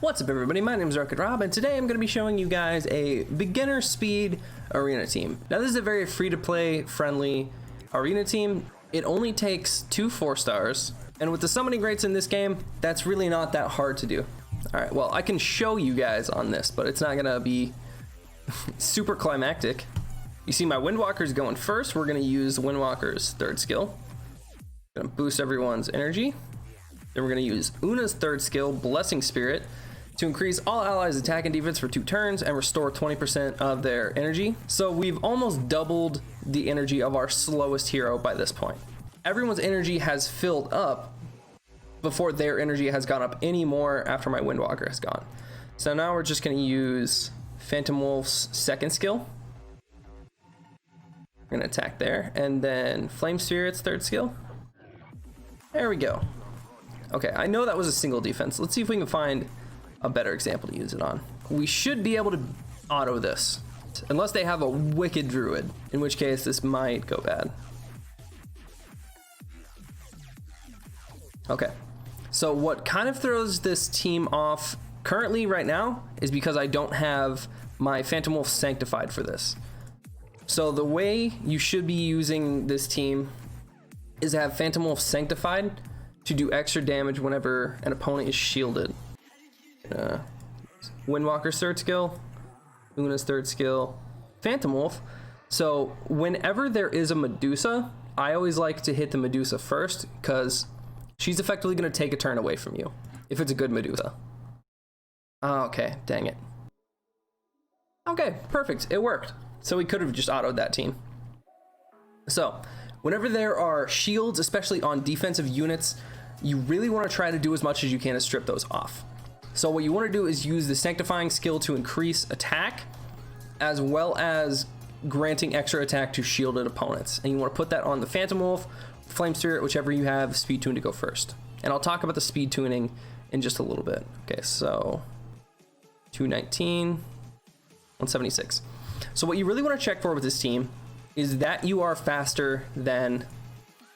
What's up everybody, my name is Rocket Rob and today I'm going to be showing you guys a beginner speed arena team. Now this is a very free to play friendly arena team. It only takes 2 4-stars and with the summoning rates in this game, that's really not that hard to do. Alright, well I can show you guys on this, but it's not going to be super climactic. You see my Windwalker's going first. We're going to use Windwalker's 3rd skill. Going to boost everyone's energy. Then we're going to use Una's 3rd skill, Blessing Spirit, to increase all allies' attack and defense for 2 turns and restore 20% of their energy. So we've almost doubled the energy of our slowest hero by this point. Everyone's energy has filled up before their energy has gone up any more after my Windwalker has gone. So now we're just going to use Phantom Wolf's 2nd skill. We're going to attack there, and then Flame Spirit's 3rd skill. There we go. Okay, I know that was a single defense. Let's see if we can find a better example to use it on. We should be able to auto this, unless they have a wicked druid, in which case this might go bad. Okay, so what kind of throws this team off currently right now is because I don't have my Phantom Wolf sanctified for this. So the way you should be using this team is to have Phantom Wolf sanctified to do extra damage whenever an opponent is shielded. Windwalker's 3rd skill, Una's 3rd skill, Phantom Wolf. So whenever there is a Medusa, I always like to hit the Medusa first because she's effectively going to take a turn away from you if it's a good Medusa. Oh, okay, dang it. Okay, perfect, it worked. So we could have just autoed that team. So whenever there are shields, especially on defensive units, you really want to try to do as much as you can to strip those off. So what you want to do is use the sanctifying skill to increase attack, as well as granting extra attack to shielded opponents. And you want to put that on the Phantom Wolf, Flame Spirit, whichever you have speed tuned to go first. And I'll talk about the speed tuning in just a little bit. Okay, so 219, 176. So what you really want to check for with this team is that you are faster than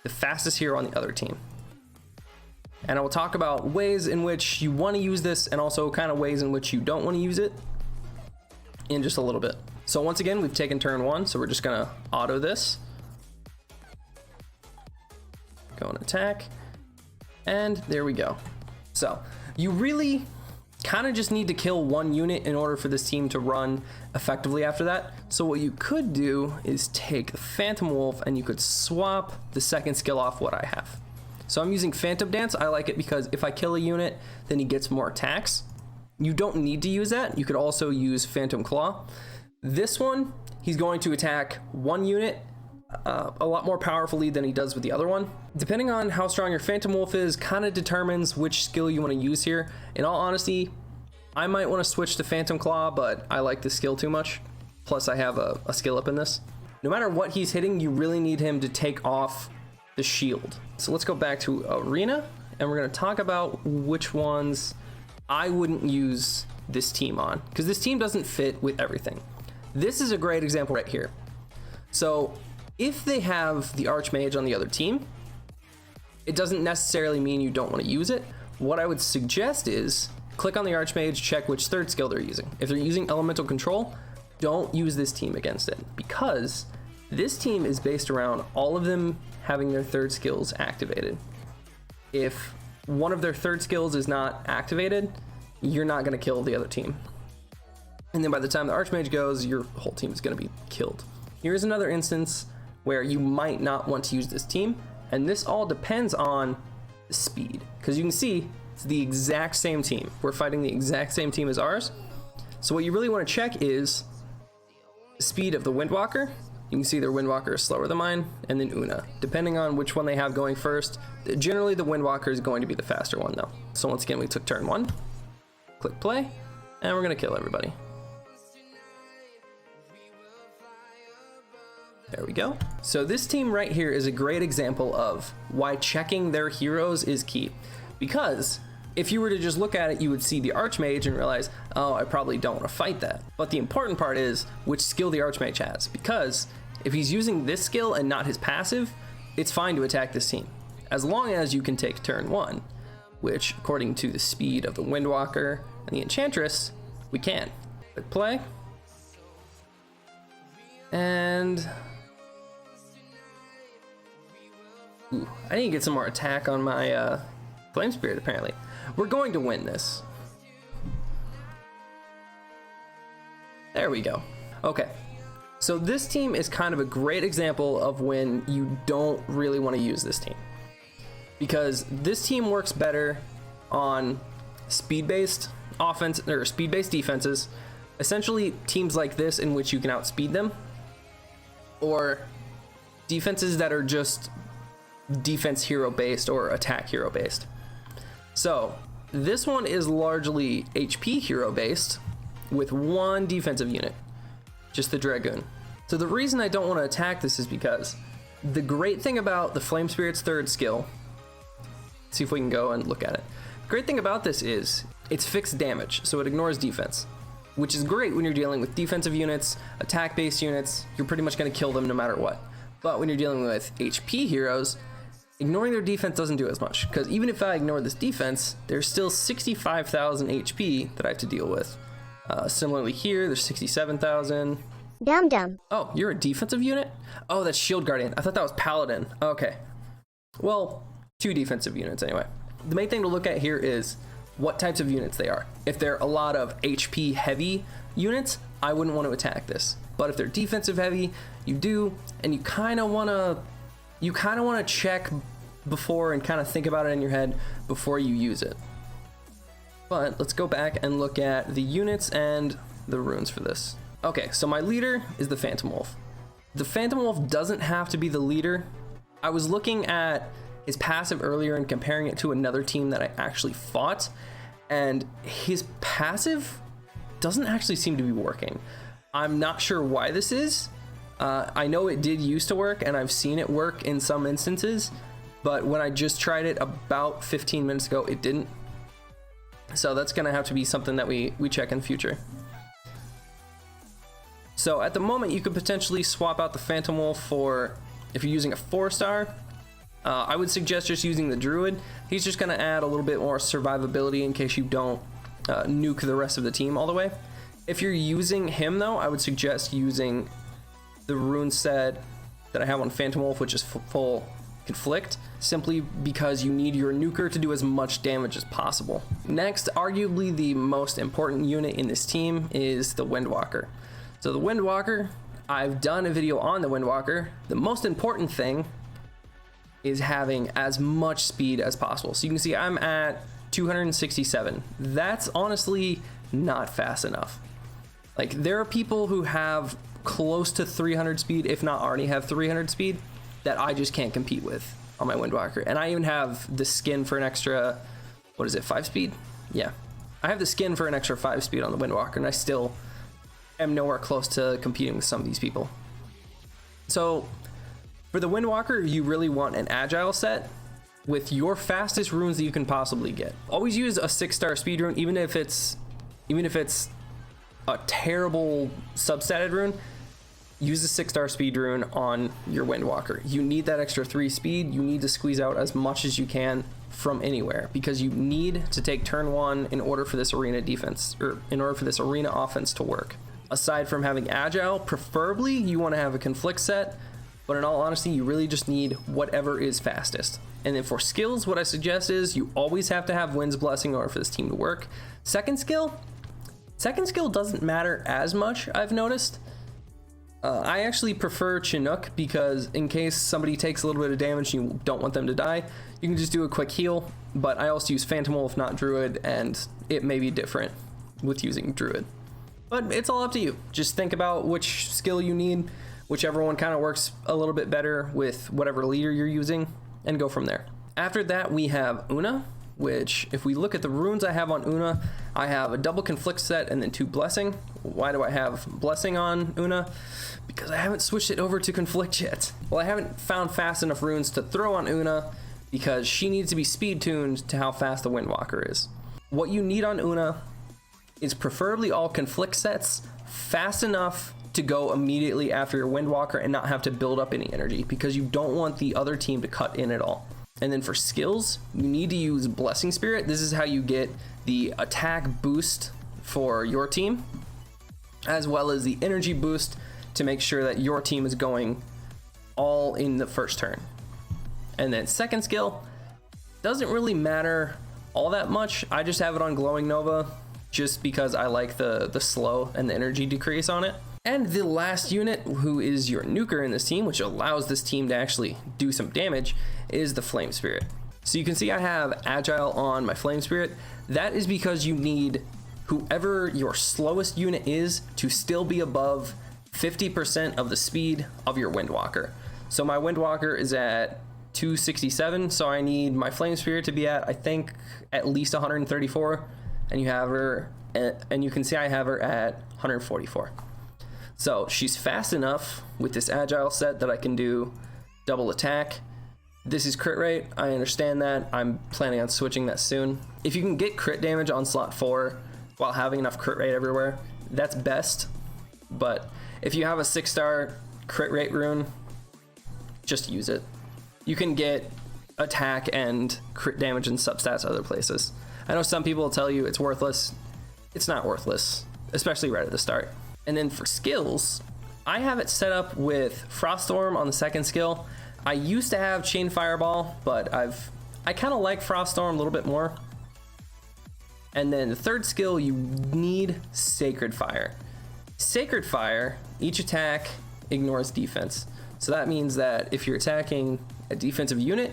the fastest hero on the other team. And I will talk about ways in which you want to use this and also kind of ways in which you don't want to use it in just a little bit. So once again, we've taken turn 1, so we're just going to auto this. Go and attack. And there we go. So you really kind of just need to kill 1 unit in order for this team to run effectively after that. So what you could do is take the Phantom Wolf and you could swap the 2nd skill off what I have. So I'm using Phantom Dance. I like it because if I kill a unit, then he gets more attacks. You don't need to use that. You could also use Phantom Claw. This one, he's going to attack 1 unit a lot more powerfully than he does with the other one. Depending on how strong your Phantom Wolf is, kind of determines which skill you want to use here. In all honesty, I might want to switch to Phantom Claw, but I like this skill too much. Plus I have a skill up in this. No matter what he's hitting, you really need him to take off the shield. So let's go back to arena and we're going to talk about which ones I wouldn't use this team on, because this team doesn't fit with everything. This is a great example right here. So if they have the Archmage on the other team, it doesn't necessarily mean you don't want to use it. What I would suggest is click on the Archmage, check which 3rd skill they're using. If they're using Elemental Control, don't use this team against it, because this team is based around all of them having their 3rd skills activated. If one of their 3rd skills is not activated, you're not going to kill the other team. And then by the time the Archmage goes, your whole team is going to be killed. Here's another instance where you might not want to use this team, and this all depends on the speed, because you can see it's the exact same team. We're fighting the exact same team as ours. So what you really want to check is the speed of the Windwalker. You can see their Windwalker is slower than mine, and then Una. Depending on which one they have going first, generally the Windwalker is going to be the faster one though. So once again, we took turn 1, click play, and we're going to kill everybody. There we go. So this team right here is a great example of why checking their heroes is key. Because if you were to just look at it, you would see the Archmage and realize, oh, I probably don't want to fight that. But the important part is which skill the Archmage has, because if he's using this skill and not his passive, it's fine to attack this team, as long as you can take turn 1, which according to the speed of the Windwalker And the Enchantress, we can. Click play. And ooh, I need to get some more attack on my Flame Spirit, apparently. We're going to win this. There we go. Okay. So this team is kind of a great example of when you don't really want to use this team. Because this team works better on speed-based offense or speed-based defenses. Essentially teams like this in which you can outspeed them. Or defenses that are just defense hero based or attack hero based. So this one is largely HP hero based with one defensive unit, just the Dragoon. So the reason I don't want to attack this is because the great thing about the Flame Spirit's third skill, let's see if we can go and look at it. The great thing about this is it's fixed damage, so it ignores defense, which is great when you're dealing with defensive units, attack based units. You're pretty much going to kill them no matter what. But when you're dealing with HP heroes, ignoring their defense doesn't do as much, because even if I ignore this defense, there's still 65,000 HP that I have to deal with. Similarly here, there's 67,000. Dum. Oh, you're a defensive unit? Oh, that's Shield Guardian. I thought that was Paladin. Okay. Well, 2 defensive units anyway. The main thing to look at here is what types of units they are. If they're a lot of HP heavy units, I wouldn't want to attack this. But if they're defensive heavy, you do, and you kind of want to check before and kind of think about it in your head before you use it. But let's go back and look at the units and the runes for this. Okay, so my leader is the Phantom Wolf. The Phantom Wolf doesn't have to be the leader. I was looking at his passive earlier and comparing it to another team that I actually fought, and his passive doesn't actually seem to be working. I'm not sure why this is. I know it did used to work, and I've seen it work in some instances, but when I just tried it about 15 minutes ago, it didn't. So that's gonna have to be something that we check in the future. So at the moment, you could potentially swap out the Phantom Wolf for, if you're using a 4-star, I would suggest just using the Druid. He's just gonna add a little bit more survivability in case you don't nuke the rest of the team all the way. If you're using him though, I would suggest using the rune set that I have on Phantom Wolf, which is full Conflict, simply because you need your nuker to do as much damage as possible. Next, arguably the most important unit in this team is the Windwalker. So the Windwalker, I've done a video on the Windwalker. The most important thing is having as much speed as possible. So you can see I'm at 267. That's honestly not fast enough. Like, there are people who have close to 300 speed, if not already have 300 speed, that I just can't compete with on my Windwalker. And I even have the skin for an extra, what is it, 5 speed? Yeah, I have the skin for an extra 5 speed on the Windwalker, and I still am nowhere close to competing with some of these people. So for the Windwalker, you really want an agile set with your fastest runes that you can possibly get. Always use a 6-star speed rune, even if it's a terrible substatted rune. Use a 6-star speed rune on your Windwalker. You need that extra 3 speed. You need to squeeze out as much as you can from anywhere, because you need to take turn 1 in order for this arena defense, or in order for this arena offense to work. Aside from having agile, preferably you want to have a conflict set, but in all honesty, you really just need whatever is fastest. And then for skills, what I suggest is you always have to have Wind's Blessing in order for this team to work. Second skill doesn't matter as much, I've noticed. I actually prefer Chinook, because in case somebody takes a little bit of damage and you don't want them to die, you can just do a quick heal. But I also use Phantom Wolf, not Druid, and it may be different with using Druid. But it's all up to you. Just think about which skill you need, whichever one kind of works a little bit better with whatever leader you're using, and go from there. After that, we have Una, which, if we look at the runes I have on Una, I have a double conflict set and then 2 blessing. Why do I have blessing on Una? Because I haven't switched it over to conflict yet. Well, I haven't found fast enough runes to throw on Una, because she needs to be speed tuned to how fast the Windwalker is. What you need on Una is preferably all conflict sets, fast enough to go immediately after your Windwalker and not have to build up any energy, because you don't want the other team to cut in at all. And then for skills, you need to use Blessing Spirit. This is how you get the attack boost for your team, as well as the energy boost to make sure that your team is going all in the first turn. And then second skill doesn't really matter all that much. I just have it on Glowing Nova just because I like the slow and the energy decrease on it. And the last unit, who is your nuker in this team, which allows this team to actually do some damage, is the Flame Spirit. So you can see I have Agile on my Flame Spirit. That is because you need whoever your slowest unit is to still be above 50% of the speed of your Windwalker. So my Windwalker is at 267, so I need my Flame Spirit to be at, I think, at least 134, and you have her, and you can see I have her at 144. So she's fast enough with this Agile set that I can do double attack. This is crit rate, I understand that. I'm planning on switching that soon. If you can get crit damage on slot 4 while having enough crit rate everywhere, that's best. But if you have a 6-star crit rate rune, just use it. You can get attack and crit damage and substats other places. I know some people will tell you it's worthless. It's not worthless, especially right at the start. And then for skills, I have it set up with Froststorm on the second skill. I used to have Chain Fireball, but I kind of like Froststorm a little bit more. And then the third skill, you need Sacred Fire. Sacred Fire, each attack ignores defense. So that means that if you're attacking a defensive unit,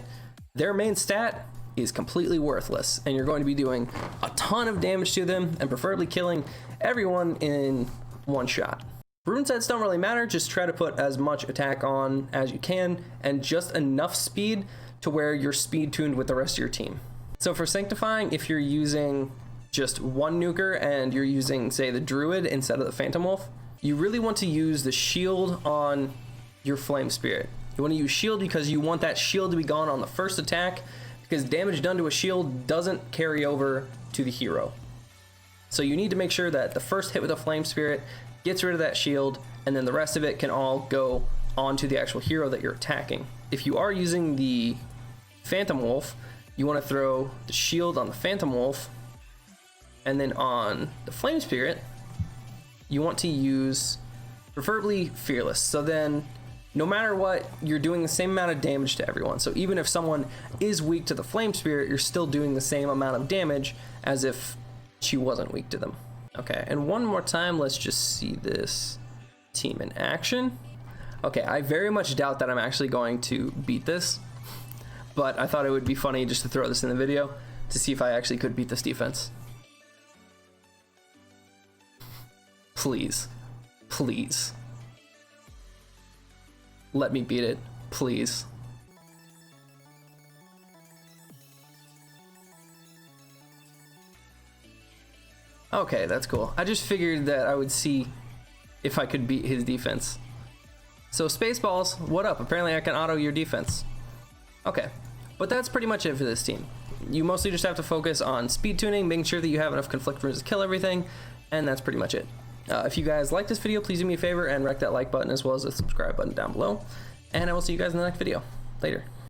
their main stat is completely worthless, and you're going to be doing a ton of damage to them and preferably killing everyone in one shot. Rune sets don't really matter, just try to put as much attack on as you can and just enough speed to where you're speed tuned with the rest of your team. So for Sanctifying, if you're using just one nuker and you're using, say, the Druid instead of the Phantom Wolf, you really want to use the shield on your Flame Spirit. You want to use shield because you want that shield to be gone on the first attack, because damage done to a shield doesn't carry over to the hero. So you need to make sure that the first hit with a Flame Spirit gets rid of that shield, and then the rest of it can all go onto the actual hero that you're attacking. If you are using the Phantom Wolf, you want to throw the shield on the Phantom Wolf, and then on the Flame Spirit, you want to use preferably Fearless. So then, no matter what, you're doing the same amount of damage to everyone. So even if someone is weak to the Flame Spirit, you're still doing the same amount of damage as if she wasn't weak to them. Okay, and one more time, let's just see this team in action. Okay, I very much doubt that I'm actually going to beat this, but I thought it would be funny just to throw this in the video to see if I actually could beat this defense. Please, please. Let me beat it, please. Okay, that's cool. I just figured that I would see if I could beat his defense. So Spaceballs, what up? Apparently I can auto your defense. Okay, but that's pretty much it for this team. You mostly just have to focus on speed tuning, making sure that you have enough conflict runes to kill everything, and that's pretty much it. If you guys like this video, please do me a favor and wreck that like button as well as the subscribe button down below. And I will see you guys in the next video. Later.